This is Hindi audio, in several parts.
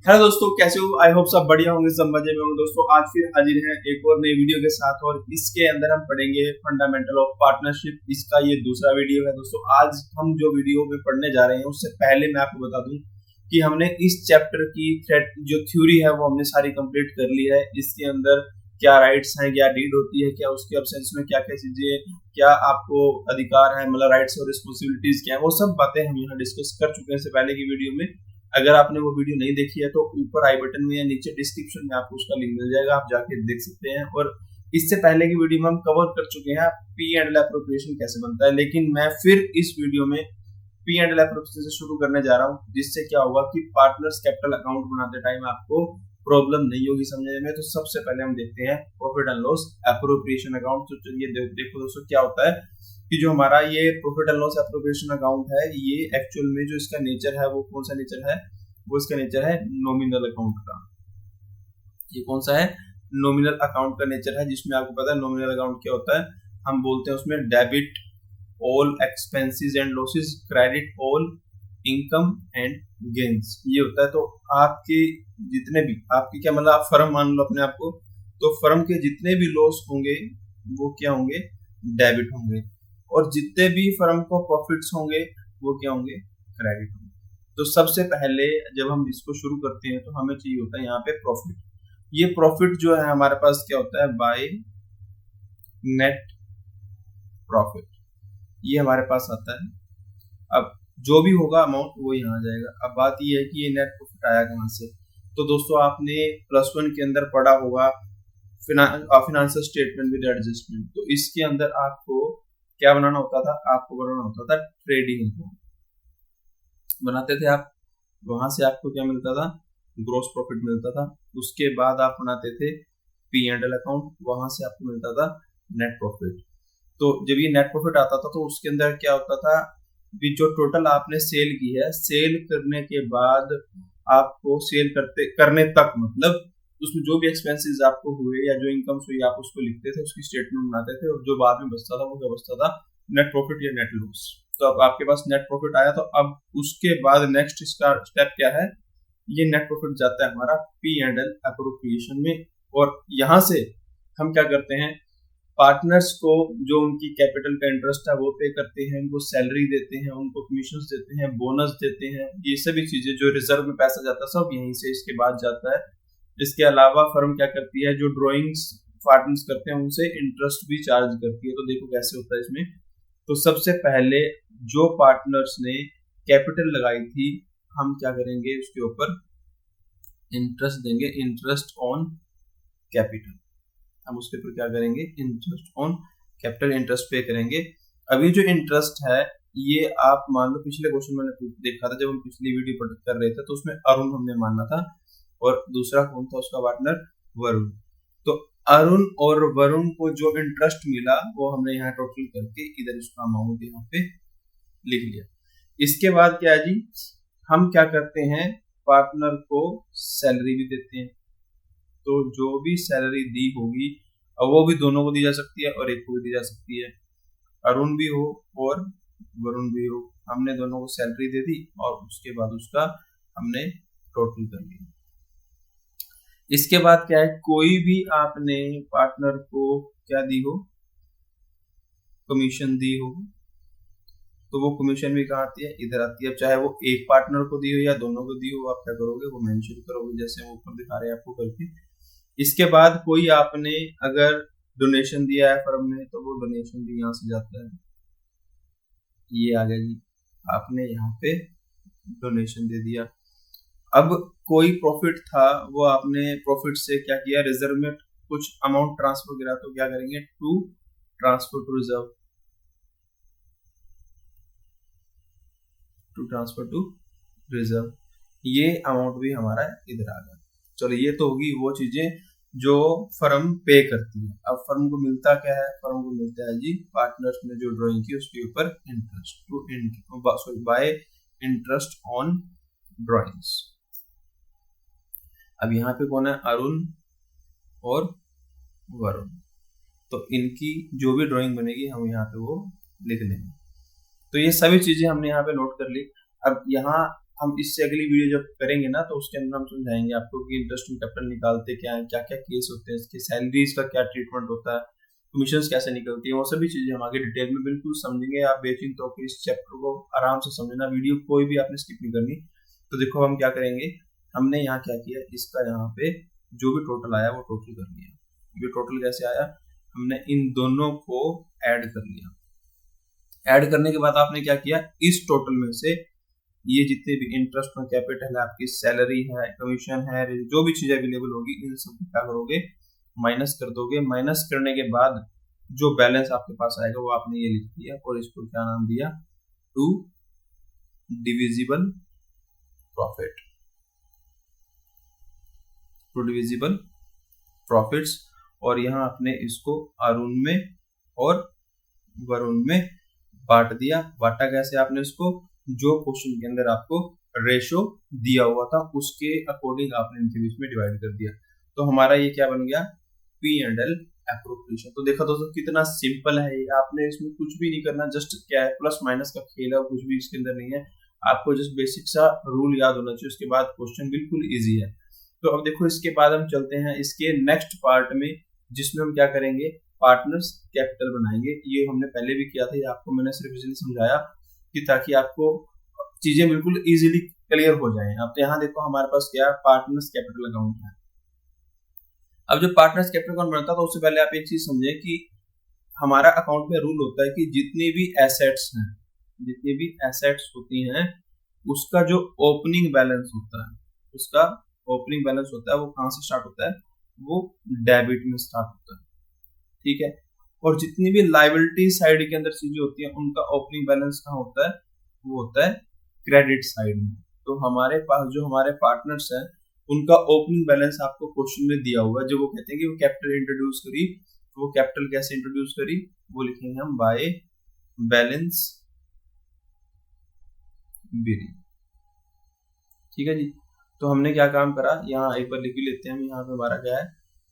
हेलो दोस्तों, कैसे हो? आई होप सब बढ़िया होंगे, सब मजे में होंगे। दोस्तों आज फिर हाजिर हैं एक और नई वीडियो के साथ और इसके अंदर हम पढ़ेंगे फंडामेंटल ऑफ पार्टनरशिप। इसका ये दूसरा वीडियो है। दोस्तों आज हम जो वीडियो में पढ़ने जा रहे हैं उससे पहले मैं आपको बता दूं कि हमने इस चैप्टर की जो थ्योरी है वो हमने सारी कंप्लीट कर ली है। इसके अंदर क्या राइट्स हैं, क्या डीड होती है, क्या उसके एब्सेंस में क्या क्या चीजें, क्या आपको अधिकार है, मतलब राइट्स और रिस्पॉन्सिबिलिटीज क्या है, वो सब बातें हम यहाँ डिस्कस कर चुके हैं इससे पहले की वीडियो में। अगर आपने वो वीडियो नहीं देखी है तो ऊपर आई बटन में या नीचे डिस्क्रिप्शन में आपको उसका लिंक मिल जाएगा, आप जाके देख सकते हैं। और इससे पहले की वीडियो में हम कवर कर चुके हैं पी एंड एल एप्रोप्रिएशन कैसे बनता है, लेकिन मैं फिर इस वीडियो में पी एंड एल एप्रोप्रिएशन से शुरू करने जा रहा हूँ, जिससे क्या होगा कि पार्टनर्स कैपिटल अकाउंट बनाते टाइम आपको प्रॉब्लम नहीं होगी समझने में। तो सबसे पहले हम देखते हैं profit and loss appropriation account. तो चलिए देखो दोस्तों क्या होता है कि जो हमारा ये profit and loss appropriation account है, ये एक्चुअल में जो इसका नेचर है वो कौन सा नेचर है, वो इसका नेचर है नॉमिनल अकाउंट का। ये कौन सा है? नॉमिनल अकाउंट का नेचर है, जिसमें आपको पता है नॉमिनल अकाउंट क्या होता है। हम बोलते हैं उसमें debit all expenses and losses, credit all income and gains, ये होता है। तो आपके जितने भी आपकी क्या मतलब आप फर्म मान लो अपने आप को, तो फर्म के जितने भी लॉस होंगे वो क्या होंगे? डेबिट होंगे। और जितने भी फर्म को प्रॉफिट्स होंगे वो क्या होंगे? क्रेडिट होंगे। तो सबसे पहले जब हम इसको शुरू करते हैं तो हमें चाहिए होता है यहाँ पे प्रॉफिट। ये प्रॉफिट जो है हमारे पास क्या होता है? बाय नेट प्रॉफिट, ये हमारे पास आता है। अब जो भी होगा अमाउंट वो यहाँ आ जाएगा। अब बात ये है कि ये नेट प्रॉफिट आया कहाँ से। तो दोस्तों आपने +1 के अंदर पढ़ा होगा फाइनेंशियल स्टेटमेंट विद एडजस्टमेंट। तो इसके अंदर आपको क्या बनाना होता था? आपको बनाना होता था ट्रेडिंग अकाउंट बनाते थे आप। वहां से आपको क्या मिलता था? ग्रॉस प्रॉफिट मिलता था। उसके बाद आप बनाते थे पी एंड एल अकाउंट, वहां से आपको मिलता था नेट प्रॉफिट। तो जब ये नेट प्रॉफिट आता था तो उसके अंदर क्या होता था कि जो टोटल आपने सेल की है, सेल करने के बाद आपको सेल करने तक मतलब उसमें जो भी एक्सपेंसेस आपको हुए या जो इनकम हुई आप उसको लिखते थे, उसकी स्टेटमेंट बनाते थे, और जो बाद में बचता था वो क्या बचता था? नेट प्रॉफिट या नेट लॉस। तो अब आपके पास नेट प्रॉफिट आया, तो अब उसके बाद नेक्स्ट इसका स्टेप क्या है? ये नेट प्रॉफिट जाता है हमारा पी एंड एल एप्रोप्रिएशन में। और यहां से हम क्या करते हैं? पार्टनर्स को जो उनकी कैपिटल का इंटरेस्ट है वो पे करते हैं, उनको सैलरी देते हैं, उनको कमीशन देते हैं, बोनस देते हैं, ये सभी चीजें जो रिजर्व में पैसा जाता है सब यहीं से इसके बाद जाता है। इसके अलावा फर्म क्या करती है? जो ड्रॉइंग्स पार्टनर्स करते हैं उनसे इंटरेस्ट भी चार्ज करती है। तो देखो कैसे होता है इसमें। तो सबसे पहले जो पार्टनर्स ने कैपिटल लगाई थी, हम क्या करेंगे? उसके ऊपर इंटरेस्ट देंगे, इंटरेस्ट ऑन कैपिटल। हम उसके ऊपर क्या करेंगे? इंटरेस्ट ऑन कैपिटल, इंटरेस्ट पे करेंगे। अभी जो इंटरेस्ट है ये आप मान लो पिछले क्वेश्चन मैंने देखा था, जब हम पिछली वीडियो कर रहे थे तो उसमें अरुण हमने मानना था और दूसरा कौन था उसका पार्टनर? वरुण। तो अरुण और वरुण को जो इंटरेस्ट मिला वो हमने यहाँ टोटल करके इधर इसका अमाउंट यहाँ पे लिख लिया। इसके बाद क्या है जी? हम क्या करते हैं? पार्टनर को सैलरी भी देते हैं। तो जो भी सैलरी दी होगी वो भी दोनों को दी जा सकती है और एक को भी दी जा सकती है, अरुण भी हो और वरुण भी हो। हमने दोनों को सैलरी दे दी और उसके बाद उसका हमने टोटल कर लिया। इसके बाद क्या है? कोई भी आपने पार्टनर को क्या दी हो? कमीशन दी हो, तो वो कमीशन भी कहाँ आती है? इधर आती है। अब चाहे वो एक पार्टनर को दी हो या दोनों को दी हो, आप क्या करोगे? वो मेंशन करोगे जैसे हम ऊपर दिखा रहे हैं आपको करके। इसके बाद कोई आपने अगर डोनेशन दिया है फर्म ने तो वो डोनेशन भी यहाँ से जाता है। ये आ गया जी, आपने यहाँ पे डोनेशन दे दिया। अब कोई प्रॉफिट था, वो आपने प्रॉफिट से क्या किया? रिजर्व में कुछ अमाउंट ट्रांसफर करा, तो क्या करेंगे? To transfer to reserve, to transfer to reserve. ये अमाउंट भी हमारा इधर आ गया। चलो ये तो होगी वो चीजें जो फर्म पे करती है। अब फर्म को मिलता क्या है? फर्म को मिलता है जी पार्टनर्स ने जो ड्राइंग की उसके ऊपर interest by interest on drawings. अब यहाँ पे कौन है? अरुण और वरुण। तो इनकी जो भी ड्राइंग बनेगी हम यहाँ पे वो लिख लेंगे। तो ये सभी चीजें हमने यहाँ पे नोट कर ली। अब यहाँ हम इससे अगली वीडियो जब करेंगे ना तो उसके अंदर हम समझाएंगे आपको कि इंटरेस्ट कैपिटल निकालते क्या है, क्या क्या केस होते हैं इसके, सैलरीज का क्या ट्रीटमेंट होता है, कमीशन कैसे निकलती है, वो सभी चीजें हम आगे डिटेल में बिल्कुल समझेंगे। आप बेचिंग तो इस चैप्टर को आराम से समझना, वीडियो कोई भी आपने स्किप नहीं करनी। तो देखो हम क्या करेंगे, हमने यहाँ क्या किया, इसका यहाँ पे जो भी टोटल आया वो टोटल कर लिया। ये टोटल कैसे आया, हमने इन दोनों को ऐड कर लिया। ऐड करने के बाद आपने क्या किया, इस टोटल में से ये जितने भी इंटरेस्ट और कैपिटल है, आपकी सैलरी है, कमीशन है, जो भी चीज अवेलेबल होगी, इन सब को क्या करोगे, माइनस कर दोगे। माइनस करने के बाद जो बैलेंस आपके पास आएगा वो आपने ये लिख दिया और इसको क्या नाम दिया, to divisible profit, to divisible profits. और यहाँ आपने इसको अरुण में और वरुण में बांट दिया। बांटा कैसे आपने इसको, जो क्वेश्चन के अंदर आपको रेशो दिया हुआ था उसके अकॉर्डिंग आपने इनके बीच में डिवाइड कर दिया। तो हमारा ये क्या बन गया, P&L एप्रोप्रिएशन। तो देखा दोस्तों कितना सिंपल है ये, आपने इसमें कुछ भी नहीं करना, जस्ट क्या है, प्लस माइनस का खेल है, कुछ भी इसके अंदर नहीं है। आपको जस्ट बेसिक सा रूल याद होना चाहिए, उसके बाद क्वेश्चन बिल्कुल ईजी है। तो अब देखो इसके बाद हम चलते हैं इसके नेक्स्ट पार्ट में, जिसमें हम क्या करेंगे, पार्टनर्स कैपिटल बनाएंगे। ये हमने पहले भी किया था, ये आपको मैंने सिर्फ इसलिए समझाया कि ताकि आपको चीजें बिल्कुल इजीली क्लियर हो जाएं। अब तो यहाँ देखो हमारे पास क्या है, पार्टनर्स कैपिटल अकाउंट है। अब जब पार्टनर्स कैपिटल अकाउंट बनता है तो उससे पहले आप एक चीज समझे कि हमारा अकाउंट में रूल होता है कि जितनी भी एसेट्स हैं, जितनी भी एसेट्स होती हैं, उसका जो ओपनिंग बैलेंस होता है, उसका ओपनिंग बैलेंस होता है वो कहाँ से स्टार्ट होता है, वो डेबिट में स्टार्ट होता है, ठीक है। और जितनी भी लायबिलिटी साइड के अंदर चीजें होती हैं उनका ओपनिंग बैलेंस कहाँ होता है, वो होता है क्रेडिट साइड में। तो हमारे पास जो हमारे पार्टनर्स हैं उनका ओपनिंग बैलेंस आपको क्वेश्चन में दिया हुआ है। जो वो कहते हैं कि वो कैपिटल इंट्रोड्यूस करी, तो वो कैपिटल कैसे इंट्रोड्यूस करी, वो लिखेंगे हम बाय बैलेंस बिलिंग, ठीक है जी। तो हमने क्या काम करा, यहाँ एक बार लिख लेते हैं हम, यहाँ पे हमारा क्या है,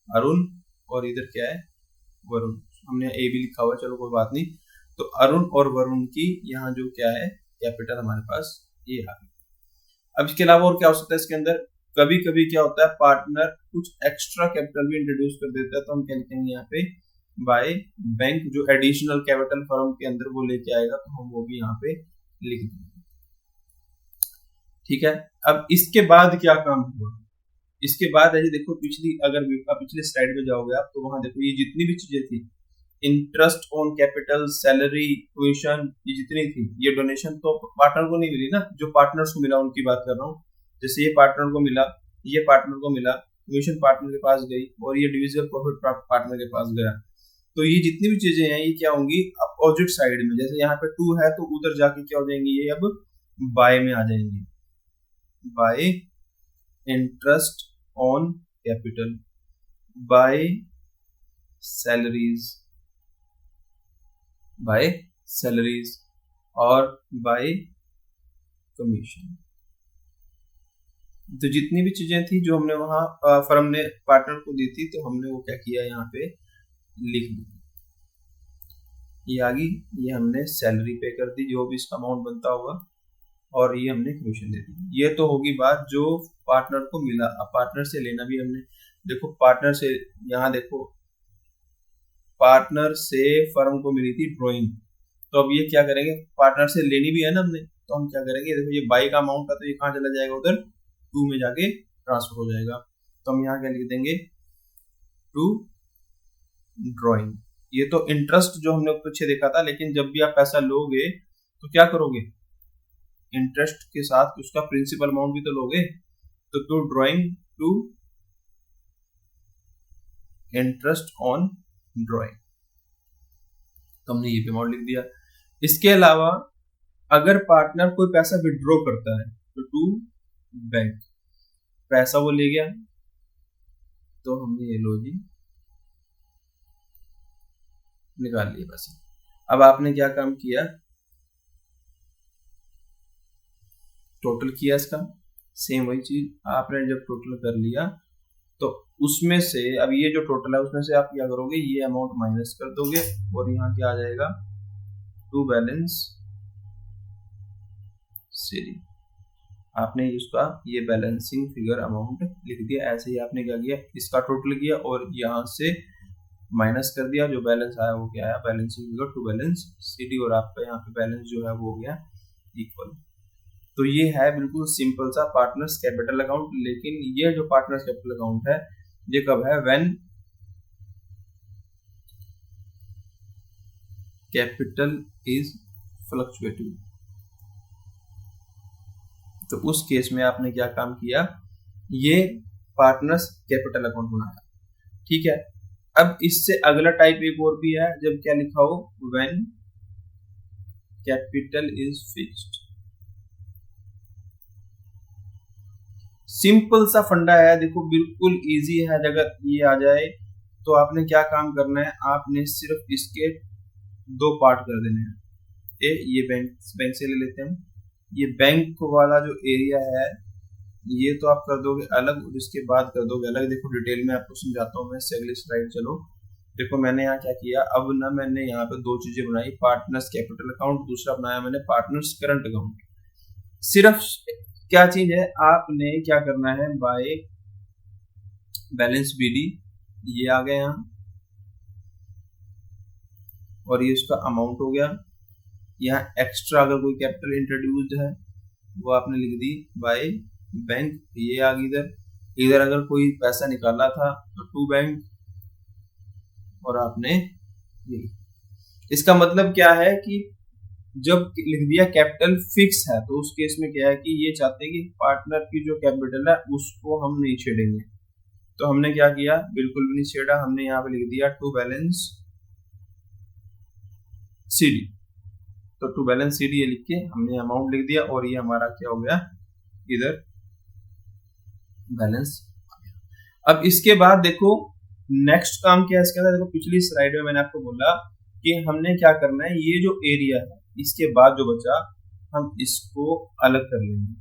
अरुण, और इधर क्या है, वरुण। हमने ए भी लिखा हुआ है, चलो कोई बात नहीं। तो अरुण और वरुण की यहाँ जो क्या है कैपिटल हमारे पास ये आ गई। अब इसके अलावा और क्या हो सकता है इसके अंदर, कभी कभी क्या होता है, पार्टनर कुछ एक्स्ट्रा कैपिटल भी इंट्रोड्यूस कर देता है, तो हम क्या लिखेंगे यहाँ पे, बाय बैंक, जो एडिशनल कैपिटल फर्म के अंदर वो लेके आएगा तो हम वो भी यहाँ पे लिख देंगे, ठीक है। अब इसके बाद क्या काम हुआ, इसके बाद है देखो पिछली, अगर पिछले स्लाइड में जाओगे आप तो वहां देखो ये जितनी भी चीजें थी, interest on capital, salary, tuition, ये जितनी थी, ये डोनेशन तो पार्टनर को नहीं मिली ना, जो पार्टनर्स को मिला उनकी बात कर रहा हूँ। जैसे ये पार्टनर को मिला, ये पार्टनर को मिला, ट्यूशन पार्टनर के पास गई, और ये डिविजिबल प्रॉफिट पार्टनर के पास गया। तो ये जितनी भी चीजें हैं ये क्या होंगी, अपोजिट साइड में। जैसे यहाँ पे 2 है तो उधर जाके क्या हो जाएंगी, ये अब बाय में आ जाएंगी, by interest on capital, by salaries, by salaries, और बाय कमीशन। तो जितनी भी चीजें थी जो हमने वहां फर्म ने पार्टनर को दी थी, तो हमने वो क्या किया, यहाँ पे लिख दी, ये आ गई। ये हमने सैलरी पे कर दी जो भी इसका अमाउंट बनता होगा, और ये हमने कमीशन दे दी। ये तो होगी बात जो पार्टनर को मिला। अब पार्टनर से लेना भी हमने, देखो पार्टनर से, यहाँ देखो पार्टनर से फर्म को मिली थी ड्राइंग, तो अब ये क्या करेंगे, पार्टनर से लेनी भी है ना हमने, तो हम क्या करेंगे, देखो ये बाई का अमाउंट था तो ये कहाँ चला जाएगा, उधर 2 में जाके ट्रांसफर हो जाएगा। तो हम यहाँ क्या लिख देंगे, टू ड्राइंग। ये तो इंटरेस्ट जो हमने पीछे देखा था, लेकिन जब भी आप पैसा लोगे तो क्या करोगे, इंटरेस्ट के साथ उसका प्रिंसिपल अमाउंट भी तो लोगे। तो to drawing, to interest on drawing, तो हमने ये भी अमाउंट लिख दिया। इसके अलावा अगर पार्टनर कोई पैसा विड्रॉ करता है तो टू बैंक, पैसा वो ले गया तो हमने ये लो जी निकाल लिया पैसा। अब आपने क्या काम किया, टोटल किया इसका, सेम वही चीज आपने जब टोटल कर लिया तो उसमें से, अब ये जो टोटल है उसमें से आप क्या करोगे, ये अमाउंट माइनस कर दोगे, और यहाँ क्या आ जाएगा, टू बैलेंस सीरीज, आपने इसका ये बैलेंसिंग फिगर अमाउंट लिख दिया। ऐसे ही आपने क्या किया, इसका टोटल किया और यहाँ से माइनस कर दिया, जो बैलेंस आया वो क्या आया, balancing figure to balance CD, और आपका यहाँ पे बैलेंस जो है वो हो गया इक्वल। तो ये है बिल्कुल सिंपल सा पार्टनर्स कैपिटल अकाउंट। लेकिन ये जो पार्टनर्स कैपिटल अकाउंट है ये कब है, व्हेन कैपिटल इज फ्लक्चुएटिंग। तो उस केस में आपने क्या काम किया, ये पार्टनर्स कैपिटल अकाउंट बनाया, ठीक है। अब इससे अगला टाइप एक और भी है, जब क्या लिखा हो, when capital is fixed. Simple सा फंडा है, देखो बिल्कुल इजी है। अगर ये आ जाए तो आपने क्या काम करना है, आपने सिर्फ इसके दो पार्ट कर देने हैं। ये बैंक से ले लेते हैं, ये बैंक वाला जो एरिया है ये तो आप कर दोगे अलग और इसके बाद कर दोगे अलग। देखो डिटेल में आपको समझाता हूँ मैं, अगली स्लाइड चलो। देखो मैंने यहाँ क्या किया, अब ना मैंने यहाँ पे दो चीजें बनाई, पार्टनर्स कैपिटल अकाउंट, दूसरा बनाया मैंने पार्टनर्स करंट अकाउंट। सिर्फ क्या चीज है, आपने क्या करना है, बाय बैलेंस बीडी ये आ गया यहाँ, और ये उसका अमाउंट हो गया। यहाँ एक्स्ट्रा अगर कोई कैपिटल इंट्रोड्यूस्ड है वो आपने लिख दी बाय बैंक, ये आ गई इधर। इधर अगर कोई पैसा निकाला था तो टू बैंक, और आपने इसका मतलब क्या है कि जब लिख दिया कैपिटल फिक्स है तो उस केस में क्या है कि ये चाहते हैं कि पार्टनर की जो कैपिटल है उसको हम नहीं छेड़ेंगे। तो हमने क्या किया, बिल्कुल भी नहीं छेड़ा, हमने यहाँ पे लिख दिया टू बैलेंस सीडी। तो टू बैलेंस सीडी ये लिख के हमने अमाउंट लिख दिया, और ये हमारा क्या हो गया, इधर बैलेंस। अब इसके बाद देखो नेक्स्ट काम क्या है इसके अंदर। देखो पिछली स्लाइड में मैंने आपको बोला कि हमने क्या करना है, ये जो एरिया है इसके बाद जो बचा हम इसको अलग कर लेंगे,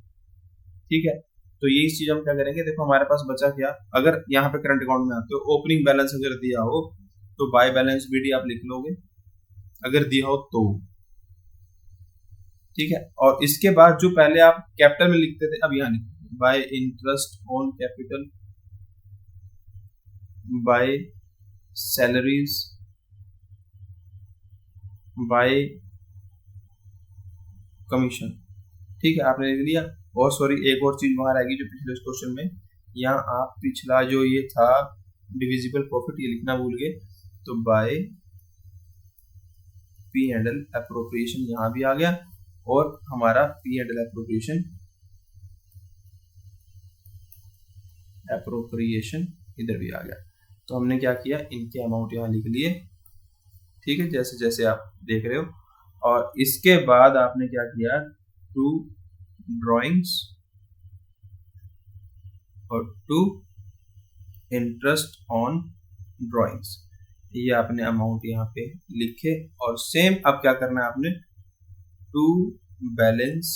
ठीक है। तो यही चीज हम क्या करेंगे, देखो हमारे पास बचा क्या, अगर यहाँ पे करंट अकाउंट में आते हो, ओपनिंग बैलेंस अगर दिया हो तो बाय बैलेंस बीडी आप लिख लोगे, अगर दिया हो तो, ठीक है। और इसके बाद जो पहले आप कैपिटल में लिखते थे अब यहाँ लिखते by interest on capital, by salaries, by commission, ठीक है, आपने लिख दिया। और सॉरी एक और चीज वहां रहेगी जो पिछले क्वेश्चन में, यहाँ आप पिछला जो ये था डिविजिबल प्रॉफिट ये लिखना भूल गए, तो by P and L appropriation यहाँ भी आ गया, और हमारा पी एंड एल एप्रोप्रिएशन इधर भी आ गया। तो हमने क्या किया, इनके अमाउंट यहाँ लिख लिए, ठीक है, जैसे जैसे आप देख रहे हो। और इसके बाद आपने क्या किया, टू ड्राइंग्स और टू इंटरेस्ट ऑन ड्राइंग्स, ये आपने अमाउंट यहाँ पे लिखे। और सेम अब क्या करना है आपने, टू बैलेंस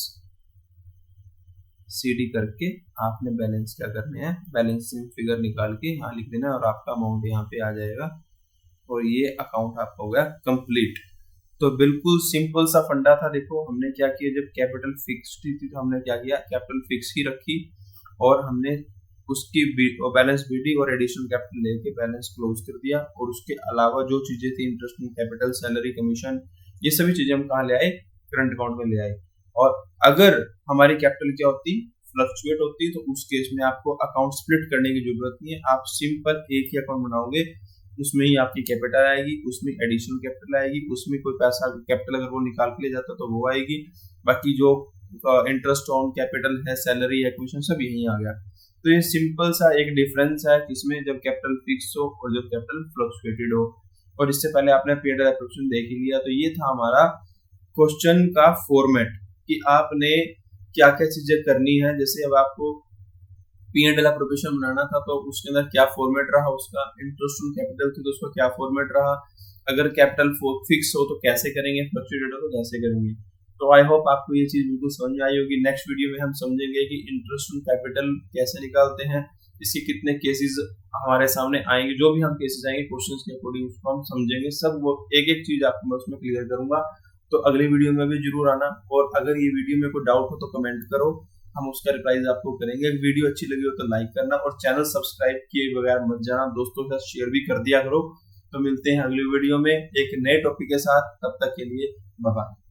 सीडी करके आपने बैलेंस क्या करने हैं, बैलेंसिंग फिगर निकाल के यहाँ लिख देना, और आपका अमाउंट यहाँ पे आ जाएगा, और ये अकाउंट आपका हो गया कंप्लीट। तो बिल्कुल सिंपल सा फंडा था। देखो हमने क्या किया, जब कैपिटल फिक्स्ड थी तो हमने क्या किया, कैपिटल फिक्स ही रखी, और हमने उसकी बैलेंस बीडी और एडिशनल कैपिटल लेके बैलेंस क्लोज कर दिया। और उसके अलावा जो चीजें थी, इंटरेस्ट कैपिटल, सैलरी, कमीशन, ये सभी चीजें हम कहाँ ले आए, करंट अकाउंट में ले आए। और अगर हमारी कैपिटल क्या होती, फ्लक्चुएट होती, तो उस केस में आपको अकाउंट स्प्लिट करने की जरूरत नहीं है, आप सिंपल एक ही अकाउंट बनाओगे, उसमें ही आपकी कैपिटल आएगी, उसमें एडिशनल कैपिटल आएगी, उसमें कोई पैसा कैपिटल अगर वो निकाल के ले जाता तो वो आएगी, बाकी जो इंटरेस्ट ऑन कैपिटल है, सैलरी है, कमीशन, सब यही आ गया। तो ये सिंपल सा एक डिफरेंस है किसमें, जब कैपिटल फिक्स हो और जब कैपिटल फ्लक्चुएटेड हो। और इससे पहले आपने पी एंड एल एप्रोप्रिएशन देख ही लिया। तो ये था हमारा क्वेश्चन का फॉर्मेट कि आपने क्या क्या चीजें करनी है। जैसे अब आपको पी एंड एल एप्रोप्रिएशन बनाना था तो उसके अंदर क्या फॉर्मेट रहा, उसका इंटरेस्ट ऑन कैपिटल थी तो उसका क्या फॉर्मेट रहा, अगर कैपिटल फिक्स हो तो कैसे करेंगे, फ्लक्चुएटेड हो तो कैसे करेंगे। तो आई होप आपको ये चीज बिल्कुल समझ में आई होगी। नेक्स्ट वीडियो में हम समझेंगे कि इंटरेस्ट ऑन कैपिटल कैसे निकालते हैं, इसके कितने केसेस हमारे सामने आएंगे, जो भी हम केसेस आएंगे क्वेश्चंस के अकॉर्डिंग उसको हम समझेंगे, सब वो एक एक चीज आपको मैं उसमें क्लियर करूंगा। तो अगली वीडियो में भी जरूर आना, और अगर ये वीडियो में कोई डाउट हो तो कमेंट करो, हम उसका रिप्लाई आपको करेंगे। वीडियो अच्छी लगी हो तो लाइक करना और चैनल सब्सक्राइब किए बगैर मत जाना, दोस्तों के साथ शेयर भी कर दिया करो। तो मिलते हैं अगली वीडियो में एक नए टॉपिक के साथ, तब तक के लिए बाय बाय।